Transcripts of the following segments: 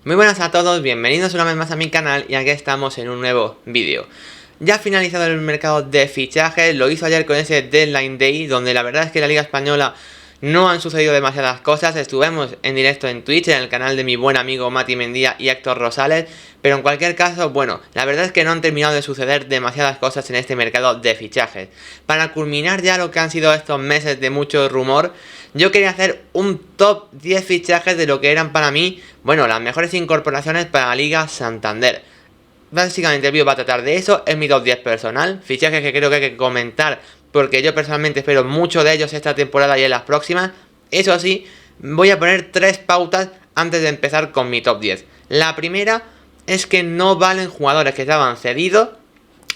Muy buenas a todos, bienvenidos una vez más a mi canal y aquí estamos en un nuevo vídeo. Ya ha finalizado el mercado de fichajes, lo hizo ayer con ese Deadline Day, donde la verdad es que en la Liga Española no han sucedido demasiadas cosas. Estuvimos en directo en Twitch, en el canal de mi buen amigo Mati Mendía y Héctor Rosales, pero en cualquier caso, bueno, la verdad es que no han terminado de suceder demasiadas cosas en este mercado de fichajes. Para culminar ya lo que han sido estos meses de mucho rumor, yo quería hacer un top 10 fichajes de lo que eran para mí, bueno, las mejores incorporaciones para la Liga Santander. Básicamente el vídeo va a tratar de eso, es mi top 10 personal, fichajes que creo que hay que comentar porque yo personalmente espero mucho de ellos esta temporada y en las próximas. Eso sí, voy a poner 3 pautas antes de empezar con mi top 10. La primera es que no valen jugadores que estaban cedidos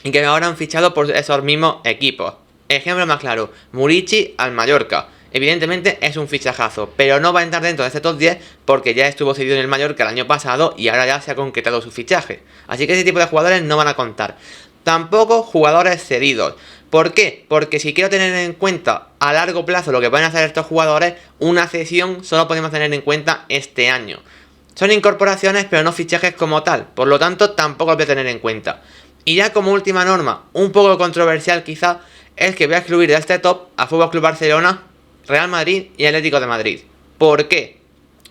y que ahora han fichado por esos mismos equipos. Ejemplo más claro, Murici al Mallorca. Evidentemente es un fichajazo, pero no va a entrar dentro de este top 10 porque ya estuvo cedido en el Mallorca el año pasado y ahora ya se ha concretado su fichaje. Así que ese tipo de jugadores no van a contar. Tampoco jugadores cedidos. ¿Por qué? Porque si quiero tener en cuenta a largo plazo lo que pueden hacer estos jugadores, una cesión solo podemos tener en cuenta este año. Son incorporaciones pero no fichajes como tal, por lo tanto tampoco los voy a tener en cuenta. Y ya como última norma, un poco controversial quizá, es que voy a excluir de este top a Fútbol Club Barcelona, Real Madrid y Atlético de Madrid. ¿Por qué?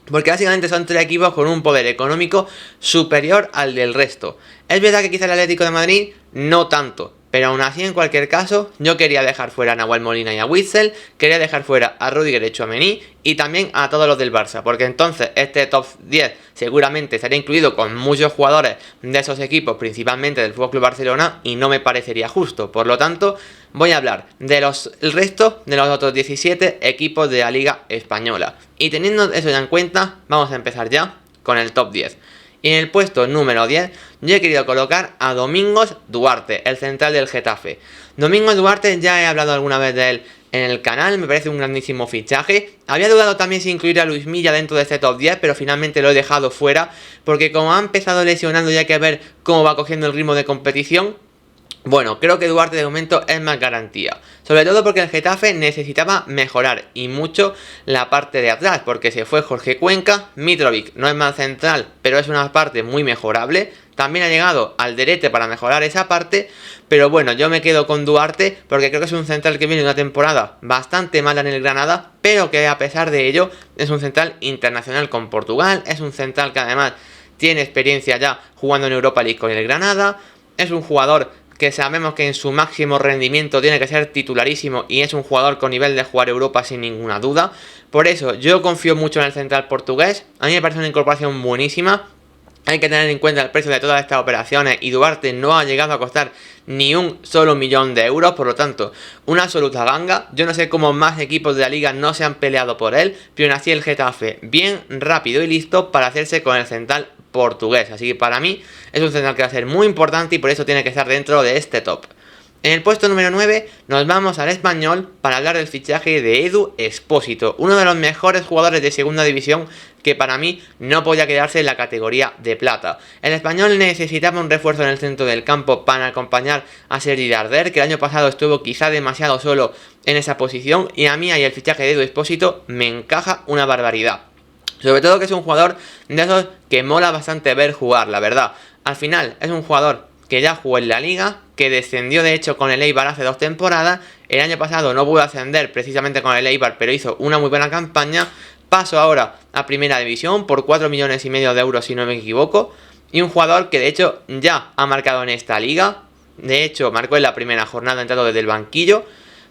Porque básicamente son 3 equipos con un poder económico superior al del resto. Es verdad que quizá el Atlético de Madrid no tanto, pero aún así en cualquier caso yo quería dejar fuera a Nahuel Molina y a Witsel, quería dejar fuera a Rudiger y Tchouaméni y también a todos los del Barça, porque entonces este top 10 seguramente estaría incluido con muchos jugadores de esos equipos, principalmente del FC Barcelona, y no me parecería justo. Por lo tanto, voy a hablar de el resto de los otros 17 equipos de la Liga Española. Y teniendo eso ya en cuenta, vamos a empezar ya con el top 10. Y en el puesto número 10 yo he querido colocar a Domingos Duarte, el central del Getafe. Domingos Duarte ya he hablado alguna vez de él en el canal, me parece un grandísimo fichaje. Había dudado también si incluir a Luis Milla dentro de este top 10, pero finalmente lo he dejado fuera, porque como ha empezado lesionando y hay que ver cómo va cogiendo el ritmo de competición, bueno, creo que Duarte de momento es más garantía. Sobre todo porque el Getafe necesitaba mejorar y mucho la parte de atrás, porque se fue Jorge Cuenca, Mitrovic no es más central, pero es una parte muy mejorable. También ha llegado Alderete para mejorar esa parte, pero bueno, yo me quedo con Duarte porque creo que es un central que viene de una temporada bastante mala en el Granada, pero que a pesar de ello es un central internacional con Portugal, es un central que además tiene experiencia ya jugando en Europa League con el Granada, es un jugador que sabemos que en su máximo rendimiento tiene que ser titularísimo y es un jugador con nivel de jugar Europa sin ninguna duda. Por eso yo confío mucho en el central portugués, a mí me parece una incorporación buenísima. Hay que tener en cuenta el precio de todas estas operaciones y Duarte no ha llegado a costar ni un solo millón de euros, por lo tanto, una absoluta ganga. Yo no sé cómo más equipos de la liga no se han peleado por él, pero aún así el Getafe bien rápido y listo para hacerse con el central portugués. Así que para mí es un central que va a ser muy importante y por eso tiene que estar dentro de este top. En el puesto número 9 nos vamos al Español para hablar del fichaje de Edu Expósito, uno de los mejores jugadores de segunda división que para mí no podía quedarse en la categoría de plata. El Español necesitaba un refuerzo en el centro del campo para acompañar a Sergi Darder, que el año pasado estuvo quizá demasiado solo en esa posición, y a mí ahí el fichaje de Edu Expósito me encaja una barbaridad. Sobre todo que es un jugador de esos que mola bastante ver jugar, la verdad. Al final es un jugador que ya jugó en la liga, que descendió de hecho con el Eibar hace 2 temporadas, el año pasado no pudo ascender precisamente con el Eibar, pero hizo una muy buena campaña, pasó ahora a primera división por 4,5 millones de euros si no me equivoco, y un jugador que de hecho ya ha marcado en esta liga, de hecho marcó en la primera jornada entrando desde el banquillo,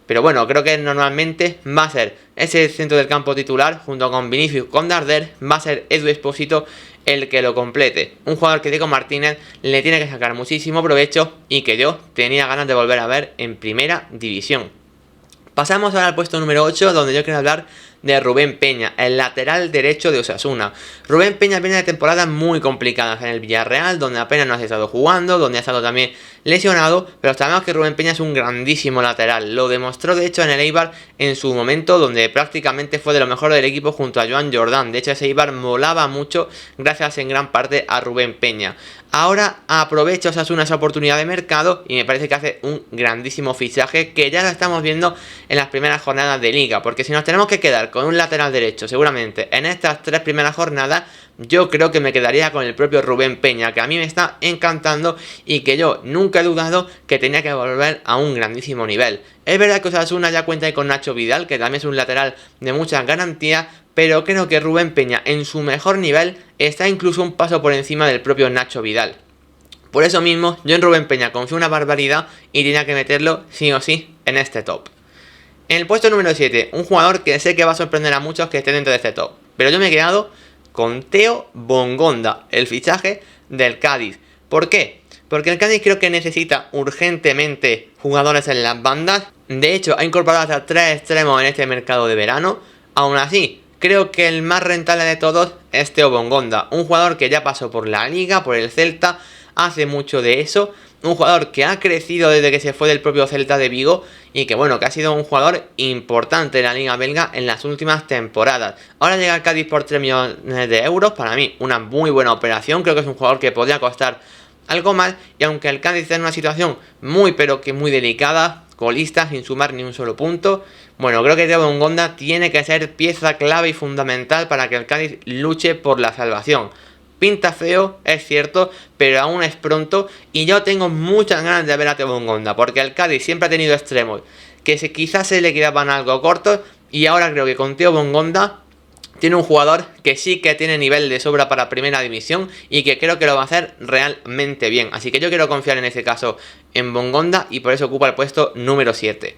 pero bueno, creo que normalmente va a ser ese centro del campo titular junto con Vinicius, con Darder, va a ser Edu Expósito el que lo complete. Un jugador que Diego Martínez le tiene que sacar muchísimo provecho y que yo tenía ganas de volver a ver en primera división. Pasamos ahora al puesto número 8, donde yo quiero hablar de Rubén Peña, el lateral derecho de Osasuna. Rubén Peña viene de temporadas muy complicadas en el Villarreal, donde apenas no ha estado jugando, donde ha estado también lesionado, pero sabemos que Rubén Peña es un grandísimo lateral. Lo demostró de hecho en el Eibar en su momento, donde prácticamente fue de lo mejor del equipo junto a Joan Jordán. De hecho ese Eibar molaba mucho gracias en gran parte a Rubén Peña. Ahora aprovecha Osasuna esa oportunidad de mercado y me parece que hace un grandísimo fichaje que ya lo estamos viendo en las primeras jornadas de liga, porque si nos tenemos que quedar con un lateral derecho seguramente en estas 3 primeras jornadas, yo creo que me quedaría con el propio Rubén Peña, que a mí me está encantando y que yo nunca he dudado que tenía que volver a un grandísimo nivel. Es verdad que Osasuna ya cuenta con Nacho Vidal, que también es un lateral de muchas garantías, pero creo que Rubén Peña en su mejor nivel está incluso un paso por encima del propio Nacho Vidal. Por eso mismo, yo en Rubén Peña confío una barbaridad y tenía que meterlo sí o sí en este top. En el puesto número 7, un jugador que sé que va a sorprender a muchos que esté dentro de este top, pero yo me he quedado con Theo Bongonda, el fichaje del Cádiz. ¿Por qué? Porque el Cádiz creo que necesita urgentemente jugadores en las bandas. De hecho, ha incorporado hasta 3 extremos en este mercado de verano. Aún así, creo que el más rentable de todos es Theo Bongonda, un jugador que ya pasó por la Liga, por el Celta, hace mucho de eso, un jugador que ha crecido desde que se fue del propio Celta de Vigo y que bueno, que ha sido un jugador importante en la Liga Belga en las últimas temporadas. Ahora llega al Cádiz por 3 millones de euros, para mí una muy buena operación, creo que es un jugador que podría costar algo más y aunque el Cádiz está en una situación muy pero que muy delicada, colista sin sumar ni un solo punto, bueno, creo que Theo Bongonda tiene que ser pieza clave y fundamental para que el Cádiz luche por la salvación. Pinta feo, es cierto, pero aún es pronto y yo tengo muchas ganas de ver a Theo Bongonda, porque el Cádiz siempre ha tenido extremos que quizás se le quedaban algo cortos y ahora creo que con Theo Bongonda tiene un jugador que sí que tiene nivel de sobra para primera división y que creo que lo va a hacer realmente bien. Así que yo quiero confiar en ese caso en Bongonda y por eso ocupa el puesto número 7.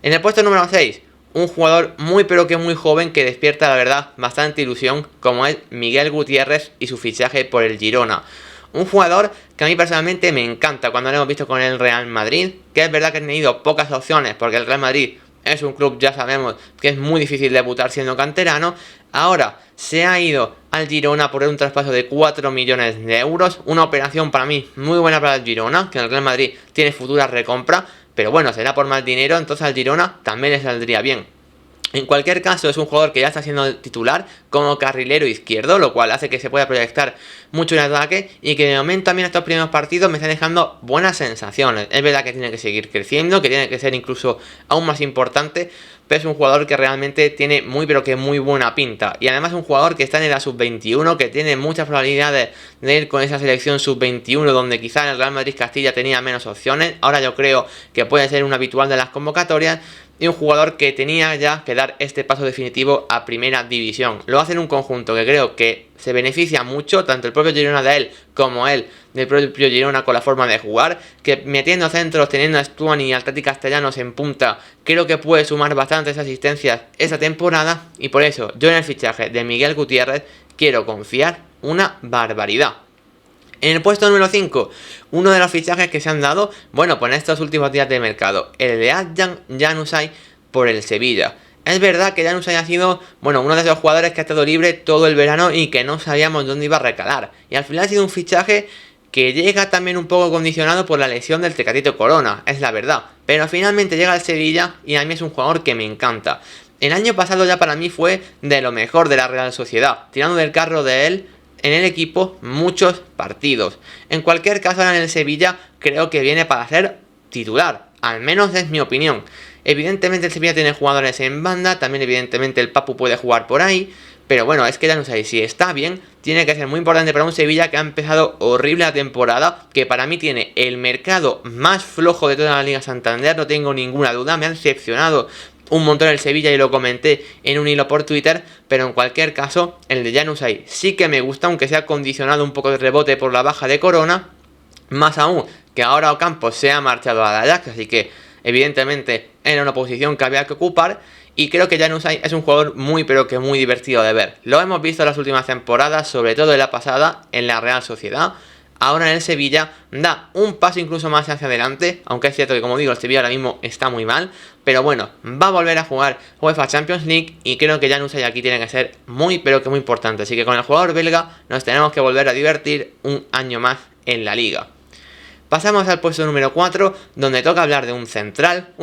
En el puesto número 6, un jugador muy pero que muy joven que despierta la verdad bastante ilusión, como es Miguel Gutiérrez y su fichaje por el Girona. Un jugador que a mí personalmente me encanta cuando lo hemos visto con el Real Madrid, que es verdad que ha tenido pocas opciones porque el Real Madrid es un club, ya sabemos, que es muy difícil debutar siendo canterano. Ahora se ha ido al Girona por un traspaso de 4 millones de euros, una operación para mí muy buena para el Girona, que el Real Madrid tiene futura recompra. Pero bueno, será por más dinero, entonces al Girona también le saldría bien. En cualquier caso, es un jugador que ya está siendo titular como carrilero izquierdo, lo cual hace que se pueda proyectar mucho en ataque y que de momento también estos primeros partidos me están dejando buenas sensaciones. Es verdad que tiene que seguir creciendo, que tiene que ser incluso aún más importante, pero es un jugador que realmente tiene muy pero que muy buena pinta. Y además es un jugador que está en la sub-21, que tiene muchas probabilidades de ir con esa selección sub-21 donde quizá en el Real Madrid Castilla tenía menos opciones. Ahora yo creo que puede ser un habitual de las convocatorias. Y un jugador que tenía ya que dar este paso definitivo a primera división. Lo hace en un conjunto que creo que se beneficia mucho, tanto el propio Girona de él como él del propio Girona con la forma de jugar, que metiendo centros, teniendo a Stuani y al Tati Castellanos en punta, creo que puede sumar bastantes asistencias esta temporada y por eso yo en el fichaje de Miguel Gutiérrez quiero confiar una barbaridad. En el puesto número 5, uno de los fichajes que se han dado, bueno, pues en estos últimos días de mercado, el de Adnan Januzaj por el Sevilla. Es verdad que Januzaj ha sido, bueno, uno de esos jugadores que ha estado libre todo el verano y que no sabíamos dónde iba a recalar. Y al final ha sido un fichaje que llega también un poco condicionado por la lesión del Tecatito Corona, es la verdad. Pero finalmente llega al Sevilla y a mí es un jugador que me encanta. El año pasado ya para mí fue de lo mejor de la Real Sociedad, tirando del carro de él en el equipo muchos partidos. En cualquier caso, ahora en el Sevilla creo que viene para ser titular, al menos es mi opinión. Evidentemente el Sevilla tiene jugadores en banda, también evidentemente el Papu puede jugar por ahí, pero bueno, es que ya no sé, si está bien, tiene que ser muy importante para un Sevilla que ha empezado horrible la temporada, que para mí tiene el mercado más flojo de toda la Liga Santander, no tengo ninguna duda, me han decepcionado un montón el Sevilla y lo comenté en un hilo por Twitter, pero en cualquier caso, el de Januzaj sí que me gusta, aunque sea condicionado un poco de rebote por la baja de Corona, más aún que ahora Ocampos se ha marchado al Ajax, así que evidentemente era una posición que había que ocupar, y creo que Januzaj es un jugador muy pero que muy divertido de ver. Lo hemos visto en las últimas temporadas, sobre todo en la pasada, en la Real Sociedad. Ahora en el Sevilla da un paso incluso más hacia adelante, aunque es cierto que como digo el Sevilla ahora mismo está muy mal, pero bueno, va a volver a jugar UEFA Champions League y creo que Januzaj aquí tiene que ser muy pero que muy importante, así que con el jugador belga nos tenemos que volver a divertir un año más en la liga. Pasamos al puesto número 4, donde toca hablar de un central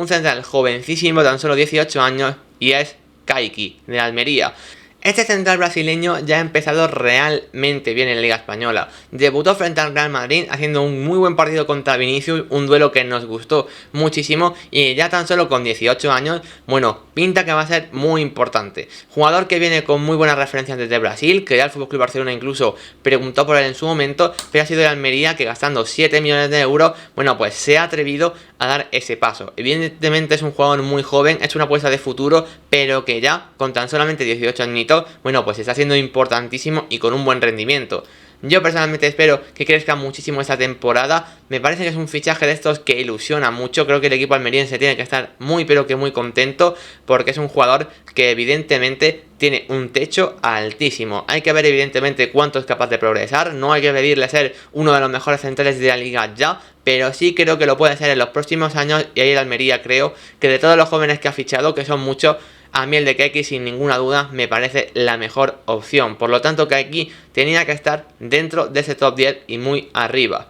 jovencísimo, tan solo 18 años, y es Kaiki, de Almería. Este central brasileño ya ha empezado realmente bien en la Liga Española. Debutó frente al Real Madrid haciendo un muy buen partido contra Vinicius, un duelo que nos gustó muchísimo y ya tan solo con 18 años, bueno, pinta que va a ser muy importante. Jugador que viene con muy buenas referencias desde Brasil, que ya el FC Barcelona incluso preguntó por él en su momento, pero ha sido el Almería que gastando 7 millones de euros, bueno, pues se ha atrevido a dar ese paso. Evidentemente es un jugador muy joven, es una apuesta de futuro, pero que ya con tan solamente 18 añitos, bueno, pues está siendo importantísimo y con un buen rendimiento. Yo personalmente espero que crezca muchísimo esta temporada. Me parece que es un fichaje de estos que ilusiona mucho. Creo que el equipo almeriense tiene que estar muy pero que muy contento, porque es un jugador que evidentemente tiene un techo altísimo. Hay que ver evidentemente cuánto es capaz de progresar. No hay que pedirle ser uno de los mejores centrales de la liga ya, pero sí creo que lo puede ser en los próximos años. Y ahí el Almería creo que de todos los jóvenes que ha fichado, que son muchos, a mí el de Keki sin ninguna duda me parece la mejor opción. Por lo tanto que aquí tenía que estar dentro de ese top 10 y muy arriba.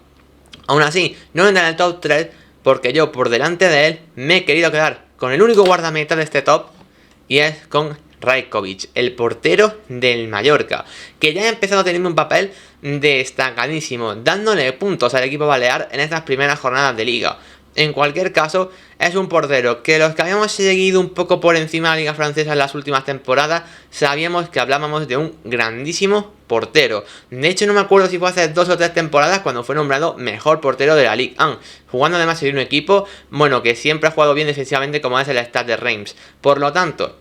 Aún así, no entra en el top 3 porque yo por delante de él me he querido quedar con el único guardameta de este top, y es con Rajkovic, el portero del Mallorca, que ya ha empezado teniendo un papel destacadísimo, dándole puntos al equipo balear en estas primeras jornadas de liga. En cualquier caso, es un portero que los que habíamos seguido un poco por encima de la liga francesa en las últimas temporadas, sabíamos que hablábamos de un grandísimo portero. De hecho, no me acuerdo si fue hace 2 o 3 temporadas cuando fue nombrado mejor portero de la Ligue 1, jugando además en un equipo, bueno, que siempre ha jugado bien defensivamente como es el Stade de Reims. Por lo tanto,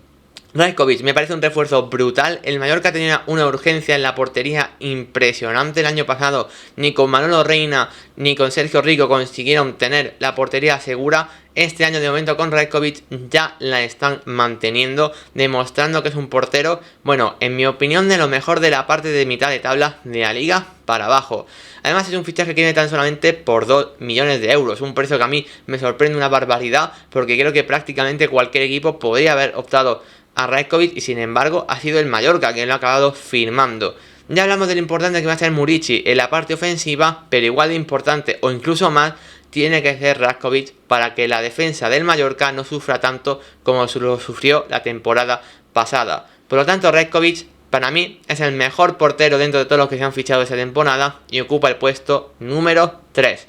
Rajkovic me parece un refuerzo brutal. El Mallorca tenía una urgencia en la portería impresionante el año pasado. Ni con Manolo Reina ni con Sergio Rico consiguieron tener la portería segura. Este año de momento con Rajkovic ya la están manteniendo, demostrando que es un portero, bueno, en mi opinión de lo mejor de la parte de mitad de tabla de la liga para abajo. Además es un fichaje que viene tan solamente por 2 millones de euros, un precio que a mí me sorprende una barbaridad, porque creo que prácticamente cualquier equipo podría haber optado a Rajkovic y sin embargo ha sido el Mallorca quien lo ha acabado firmando. Ya hablamos de lo importante que va a ser Muriqi en la parte ofensiva, pero igual de importante o incluso más tiene que ser Rajkovic para que la defensa del Mallorca no sufra tanto como lo sufrió la temporada pasada. Por lo tanto, Rajkovic para mí es el mejor portero dentro de todos los que se han fichado esta temporada y ocupa el puesto número 3.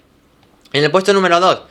En el puesto número 2,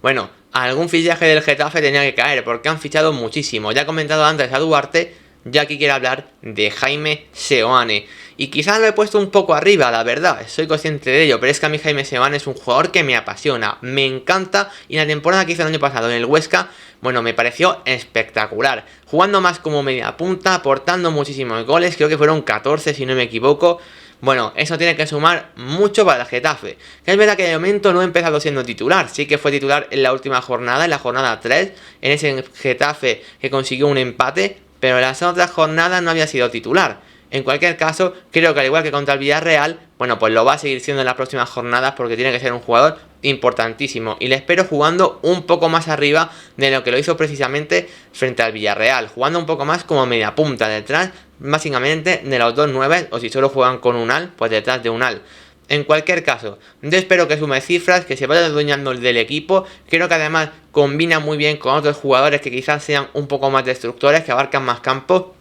bueno, algún fichaje del Getafe tenía que caer porque han fichado muchísimo. Ya he comentado antes a Duarte, ya aquí quiero hablar de Jaime Seoane. Y quizás lo he puesto un poco arriba, la verdad, soy consciente de ello, pero es que a mí Jaime Seoane es un jugador que me apasiona, me encanta, y la temporada que hizo el año pasado en el Huesca, bueno, me pareció espectacular. Jugando más como media punta, aportando muchísimos goles, creo que fueron 14 si no me equivoco. Bueno, eso tiene que sumar mucho para el Getafe. Que es verdad que de momento no ha empezado siendo titular. Sí que fue titular en la última jornada, en la jornada 3, en ese Getafe que consiguió un empate, pero en las otras jornadas no había sido titular. En cualquier caso, creo que al igual que contra el Villarreal, bueno, pues lo va a seguir siendo en las próximas jornadas porque tiene que ser un jugador importantísimo. Y le espero jugando un poco más arriba de lo que lo hizo precisamente frente al Villarreal. Jugando un poco más como media punta detrás, básicamente de los 2-9, o si solo juegan con Unal, pues detrás de Unal. En cualquier caso, yo espero que sume cifras, que se vaya adueñando del equipo. Creo que además combina muy bien con otros jugadores que quizás sean un poco más destructores, que abarcan más campo.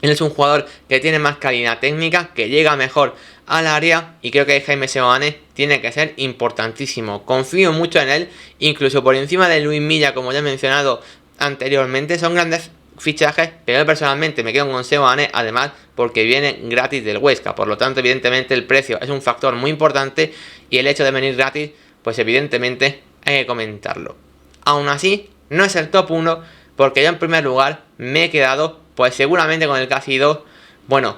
Él es un jugador que tiene más calidad técnica, que llega mejor al área, y creo que Jaime Seoane tiene que ser importantísimo. Confío mucho en él, incluso por encima de Luis Milla, como ya he mencionado anteriormente. Son grandes fichajes, pero yo personalmente me quedo con Seoane, además porque viene gratis del Huesca. Por lo tanto, evidentemente el precio es un factor muy importante, y el hecho de venir gratis, pues evidentemente hay que comentarlo. Aún así, no es el top 1, porque yo en primer lugar me he quedado pues seguramente con el que ha sido, bueno,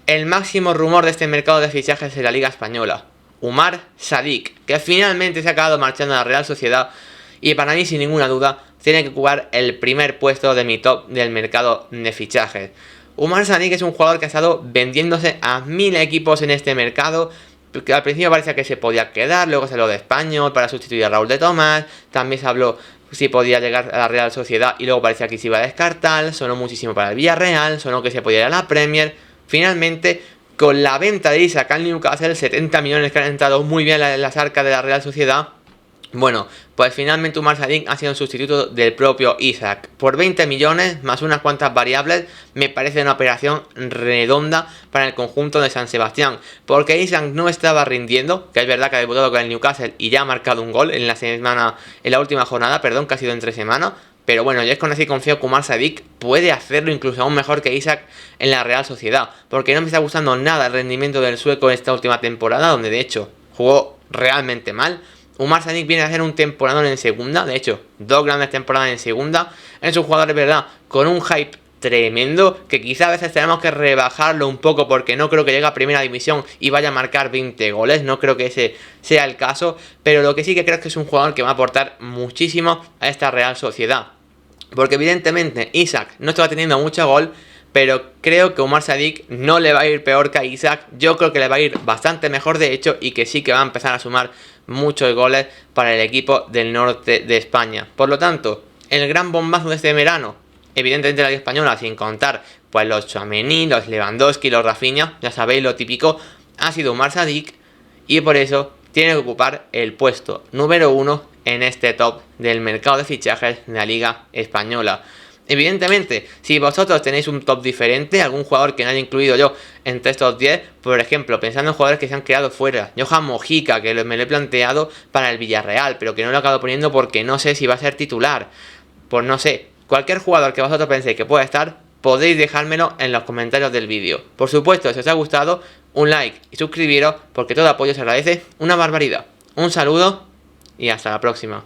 el máximo rumor de este mercado de fichajes en la Liga Española, Umar Sadik, que finalmente se ha acabado marchando a la Real Sociedad, y para mí sin ninguna duda tiene que ocupar el primer puesto de mi top del mercado de fichajes. Umar Sadik es un jugador que ha estado vendiéndose a 1000 equipos en este mercado, que al principio parecía que se podía quedar, luego se habló de Español para sustituir a Raúl de Tomás, también se habló si podía llegar a la Real Sociedad y luego parecía que se iba a descartar, sonó muchísimo para el Villarreal, sonó que se podía ir a la Premier. Finalmente, con la venta de Isaac al Newcastle, 70 millones que han entrado muy bien en las arcas de la Real Sociedad, Bueno, pues finalmente Umar Sadiq ha sido un sustituto del propio Isaac. Por 20 millones, más unas cuantas variables, me parece una operación redonda para el conjunto de San Sebastián. Porque Isaac no estaba rindiendo, que es verdad que ha debutado con el Newcastle y ya ha marcado un gol en la última jornada, perdón, que ha sido entre semana. Pero bueno, yo es con así confío que Umar Sadiq puede hacerlo incluso aún mejor que Isaac en la Real Sociedad. Porque no me está gustando nada el rendimiento del sueco esta última temporada, donde de hecho jugó realmente mal. Umar Sadiq viene a hacer un temporadón en segunda, de hecho, 2 grandes temporadas en segunda. Es un jugador, de verdad, con un hype tremendo, que quizá a veces tenemos que rebajarlo un poco porque no creo que llegue a primera división y vaya a marcar 20 goles, no creo que ese sea el caso, pero lo que sí que creo es que es un jugador que va a aportar muchísimo a esta Real Sociedad. Porque evidentemente Isaac no estaba teniendo mucho gol, pero creo que Umar Sadiq no le va a ir peor que a Isaac. Yo creo que le va a ir bastante mejor de hecho y que sí que va a empezar a sumar muchos goles para el equipo del norte de España. Por lo tanto, el gran bombazo de este verano, evidentemente la Liga Española, sin contar pues los Tchouaméni, los Lewandowski, los Rafinha, ya sabéis lo típico, ha sido Umar Sadiq y por eso tiene que ocupar el puesto número 1 en este top del mercado de fichajes de la Liga Española. Evidentemente, si vosotros tenéis un top diferente, algún jugador que no haya incluido yo entre estos 10, por ejemplo, pensando en jugadores que se han quedado fuera, Johan Mojica, que me lo he planteado para el Villarreal, pero que no lo he acabado poniendo porque no sé si va a ser titular. Pues no sé, cualquier jugador que vosotros penséis que pueda estar, podéis dejármelo en los comentarios del vídeo. Por supuesto, si os ha gustado, un like y suscribiros, porque todo apoyo se agradece una barbaridad. Un saludo y hasta la próxima.